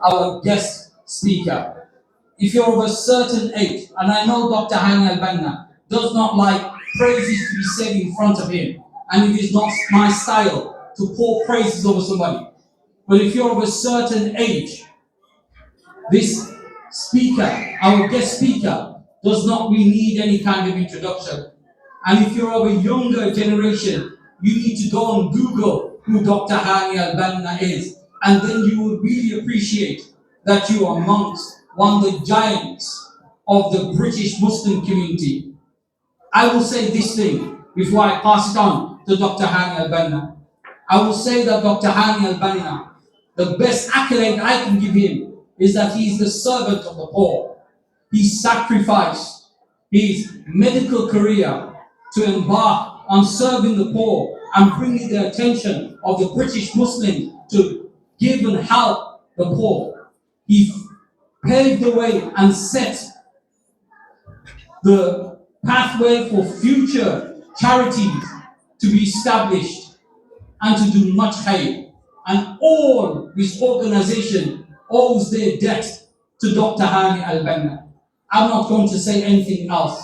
our guest speaker. If you're of a certain age, and I know Dr. Hani Al-Banna does not like praises to be said in front of him, and it is not my style to pour praises over somebody. But if you're of a certain age, this speaker, our guest speaker, does not really need any kind of introduction. And if you're of a younger generation, you need to go and Google who Dr. Hani Al-Banna is. And then you will really appreciate that you are amongst one of the giants of the British Muslim community. I will say this thing before I pass it on to Dr. Hani Al-Banna. I will say that Dr. Hani Al-Banna, the best accolade I can give him is that he is the servant of the poor. He sacrificed his medical career to embark on serving the poor and bringing the attention of the British Muslims to give and help the poor. He paved the way and set the pathway for future charities to be established and to do much khair. And all this organization owes their debt to Dr. Hani Al-Banna. I'm not going to say anything else,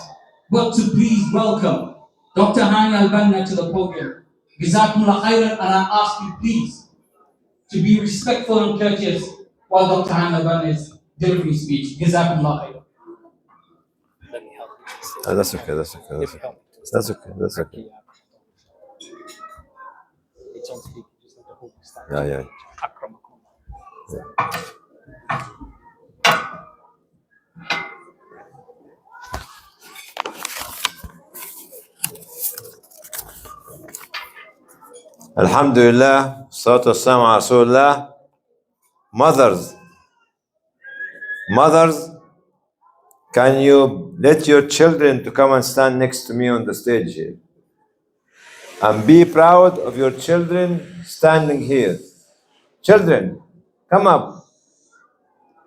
but to please welcome Dr. Hani Al-Banna to the podium. Jazakumullah khairan, and I ask you please to be respectful and courteous while Dr. Hani Al-Banna is delivering speech. Jazakumullah khairan. That's okay. That's okay. That's okay. That's okay. That's okay. Yeah, yeah. Alhamdulillah, salatu wassalamu ala Rasulullah. Mothers, can you let your children to come and stand next to me on the stage here? And be proud of your children standing here. Children, come up.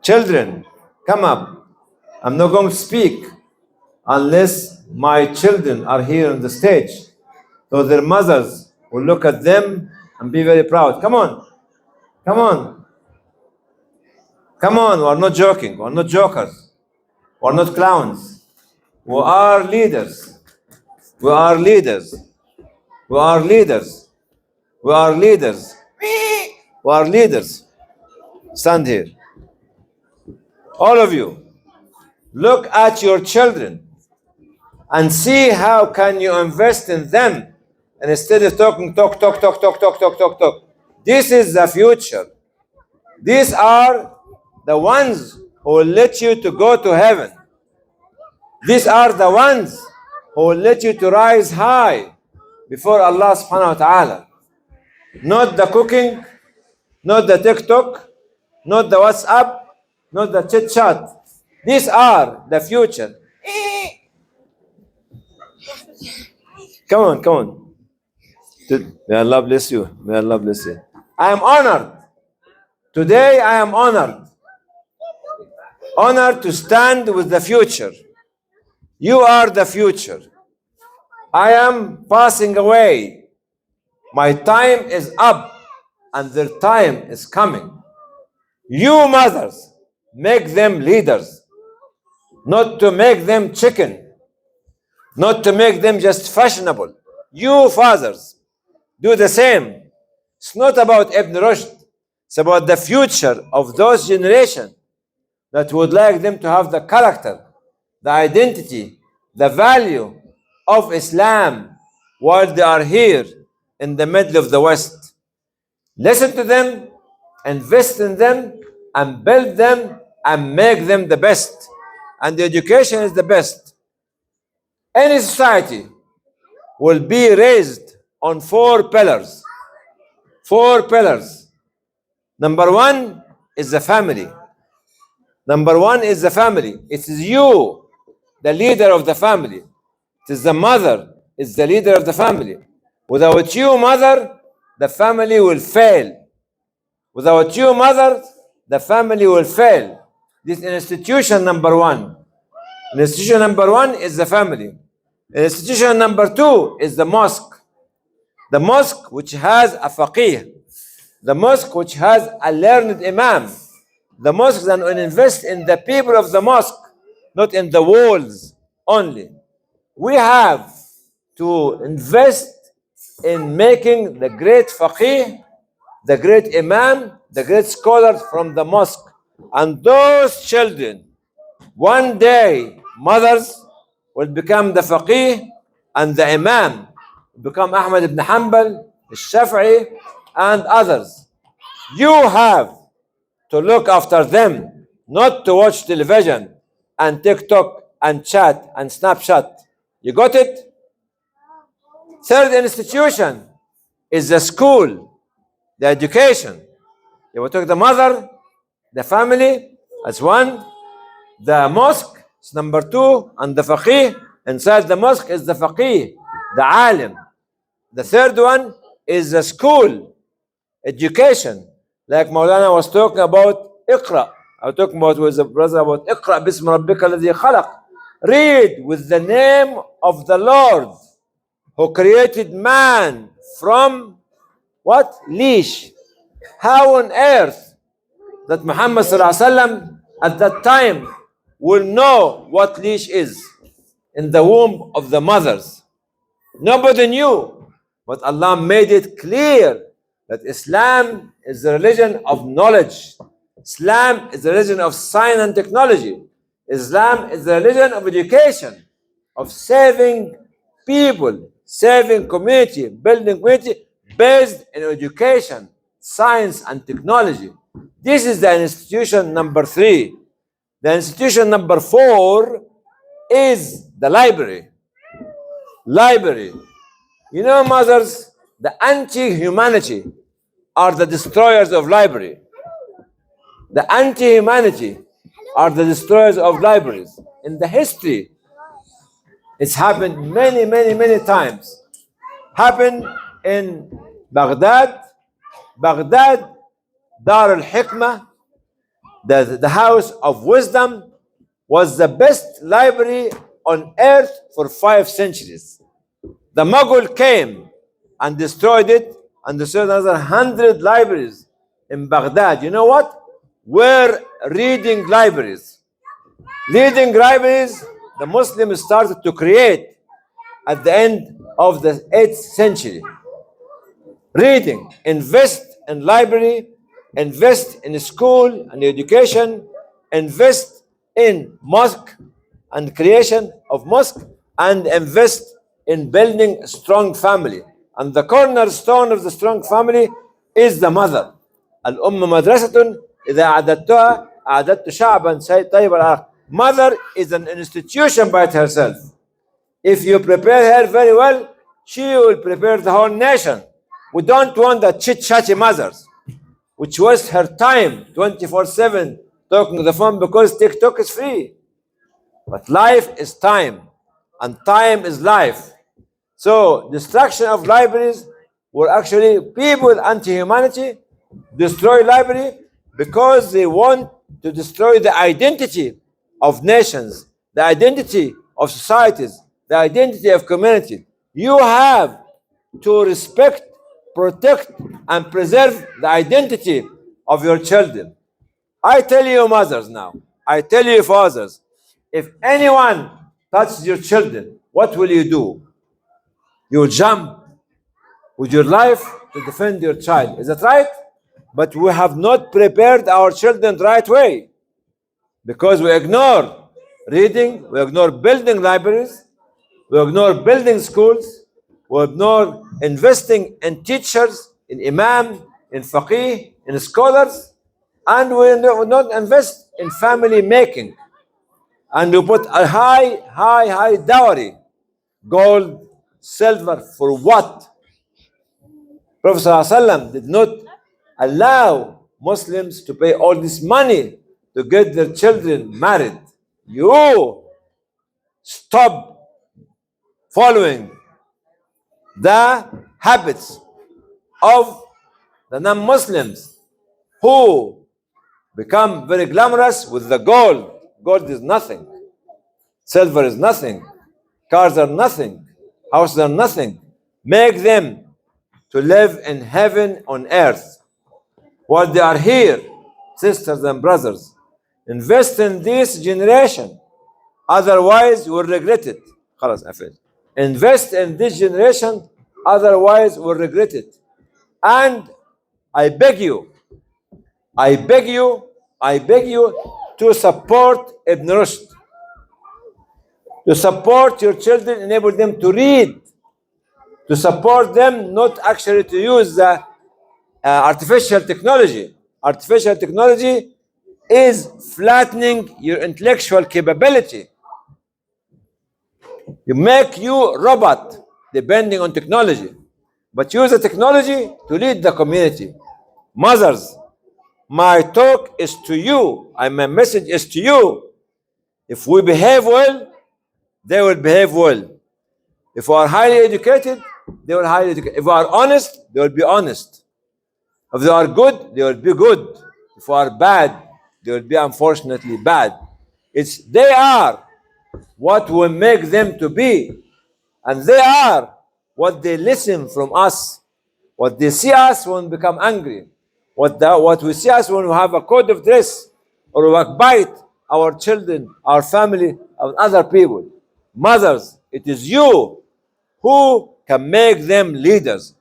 Children, come up. I'm not going to speak unless my children are here on the stage. So their mothers will look at them and be very proud. Come on. Come on. Come on. We're not joking. We're not jokers. We're not clowns. We are leaders. We are leaders. We are leaders. We are leaders. We are leaders. Stand here. All of you, look at your children and see how can you invest in them. And instead of talk. This is the future. These are the ones who will let you to go to heaven. These are the ones who will let you to rise high before Allah subhanahu wa ta'ala. Not the cooking, not the TikTok, not the WhatsApp, not the chit chat. These are the future. Come on, come on. May Allah bless you. May Allah bless you. I am honored. Today I am honored. Honored to stand with the future. You are the future. I am passing away. My time is up and their time is coming. You mothers, make them leaders. Not to make them chicken. Not to make them just fashionable. You fathers, do the same. It's not about Ibn Rushd. It's about the future of those generations that would like them to have the character, the identity, the value of Islam while they are here in the middle of the West. Listen to them, invest in them, and build them and make them the best. And the education is the best. Any society will be raised on 4 pillars. 4 pillars. Number 1 is the family. Number 1 is the family. It is you, the leader of the family. It is the mother, is the leader of the family. Without you, mother, the family will fail. Without you, mother, the family will fail. This is institution number 1. Institution number 1 is the family. Institution number 2 is the mosque. The mosque which has a faqih. The mosque which has a learned imam. the mosques and invest in the people of the mosque, not in the walls only. We have to invest in making the great faqih, the great imam, the great scholars from the mosque. And those children, one day, mothers will become the faqih and the imam, become Ahmad ibn Hanbal, Shafi'i, and others. You have to look after them, not to watch television and TikTok and chat and Snapchat. You got it? Third institution is the school, the education. You will take the mother, the family as one, the mosque is number two, and the faqih inside the mosque is the faqih, the alim. The third one is the school, education. Like Maulana was talking about Iqra. I was talking about with the brother about Iqra bismi rabbika alladhi khalaq. Read with the name of the Lord who created man from what? Leash. How on earth that Muhammad sallallahu alaihi wasallam at that time will know what leash is in the womb of the mothers? Nobody knew, but Allah made it clear that Islam is the religion of knowledge. Islam is the religion of science and technology. Islam is the religion of education, of saving people, saving community, building community based in education, science and technology. This is the institution number three. The institution number four is the library. Library. You know, mothers, the anti-humanity are the destroyers of library. The anti-humanity are the destroyers of libraries. In the history, it's happened many, many, many times. Happened in Baghdad. Baghdad, Dar al-Hikmah, the house of wisdom, was the best library on earth for 5 centuries. The Mughal came and destroyed it and destroyed another 100 libraries in Baghdad. You know what? Were reading libraries. Reading libraries, the Muslims started to create at the end of the 8th century. Reading, invest in library, invest in school and education, invest in mosque and creation of mosque, and invest in building a strong family. And the cornerstone of the strong family is the mother. الأم مدرسة إذا أعددتها أعددت شعبا طيب العرق. Mother is an institution by herself. If you prepare her very well, she will prepare the whole nation. We don't want the chit-chatty mothers, which waste her time 24/7 talking on the phone because TikTok is free. But life is time, and time is life. So destruction of libraries were actually people with anti-humanity destroy library because they want to destroy the identity of nations, the identity of societies, the identity of community. You have to respect, protect, and preserve the identity of your children. I tell you mothers now, I tell you fathers, if anyone touches your children, what will you do? You will jump with your life to defend your child. Is that right? But we have not prepared our children the right way because we ignore reading, we ignore building libraries, we ignore building schools, we ignore investing in teachers, in imam, in faqih, in scholars, and we not invest in family making. And we put a high dowry, gold, silver, for what? Prophet ﷺ did not allow Muslims to pay all this money to get their children married. You stop following the habits of the non-Muslims who become very glamorous with the gold. Gold is nothing. Silver is nothing. Cars are nothing. Houses are nothing. Make them to live in heaven on earth. While they are here sisters and brothers. Invest in this generation. Otherwise, you will regret it. خلاص قفل. Invest in this generation. Otherwise, you will regret it. And I beg you, I beg you, I beg you to support Ibn Rushd. To support your children, enable them to read. To support them, not actually to use the artificial technology. Artificial technology is flattening your intellectual capability. You make you robot depending on technology. But use the technology to lead the community. Mothers, my talk is to you, and my message is to you. If we behave well, they will behave well. If we are highly educated, they will highly educated. If we are honest, they will be honest. If they are good, they will be good. If we are bad, they will be unfortunately bad. They are what will make them to be, and they are what they listen from us. What they see us when we become angry. What we see us when we have a code of dress or we backbite our children, our family, and other people. Mothers, it is you who can make them leaders.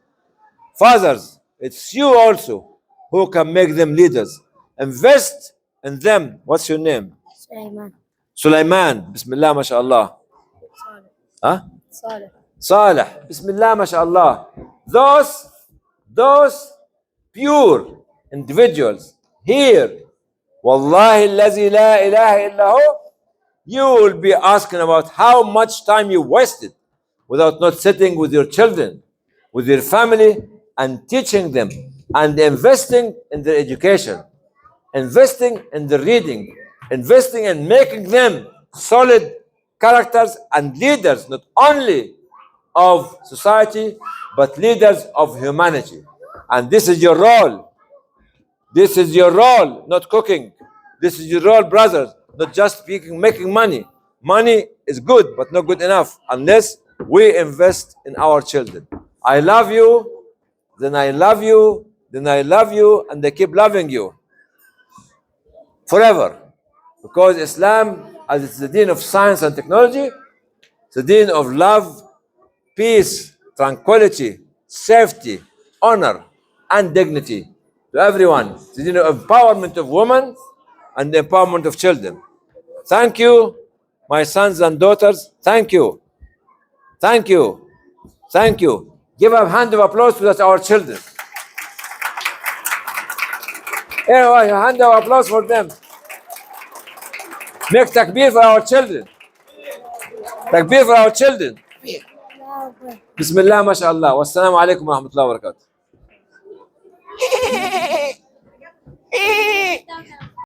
Fathers, it's you also who can make them leaders. Invest in them. What's your name? Sulaiman. Sulaiman. Bismillah, mashallah. Saleh. Huh? Saleh. Saleh. Bismillah, mashallah. Those pure individuals here, wallahi allazi la ilaha illa hu, you will be asking about how much time you wasted without not sitting with your children, with your family, and teaching them and investing in their education, investing in the reading, investing in making them solid characters and leaders, not only of society, but leaders of humanity. And this is your role. This is your role, not cooking. This is your role, brothers, not just speaking, making money. Money is good, but not good enough unless we invest in our children. I love you, then I love you, then I love you, and I keep loving you forever. Because Islam, as it's the deen of science and technology, it's the deen of love, peace, tranquility, safety, honor, and dignity to everyone. It's the deen of empowerment of women and the empowerment of children. Thank you, my sons and daughters. Thank you. Thank you. Thank you. Give a hand of applause to our children. Anyway, a hand of applause for them. Make takbir for our children. Takbir for our children. Bismillah, mashallah. Wassalamu alaikum wa rahmatullahi wa barakatuh.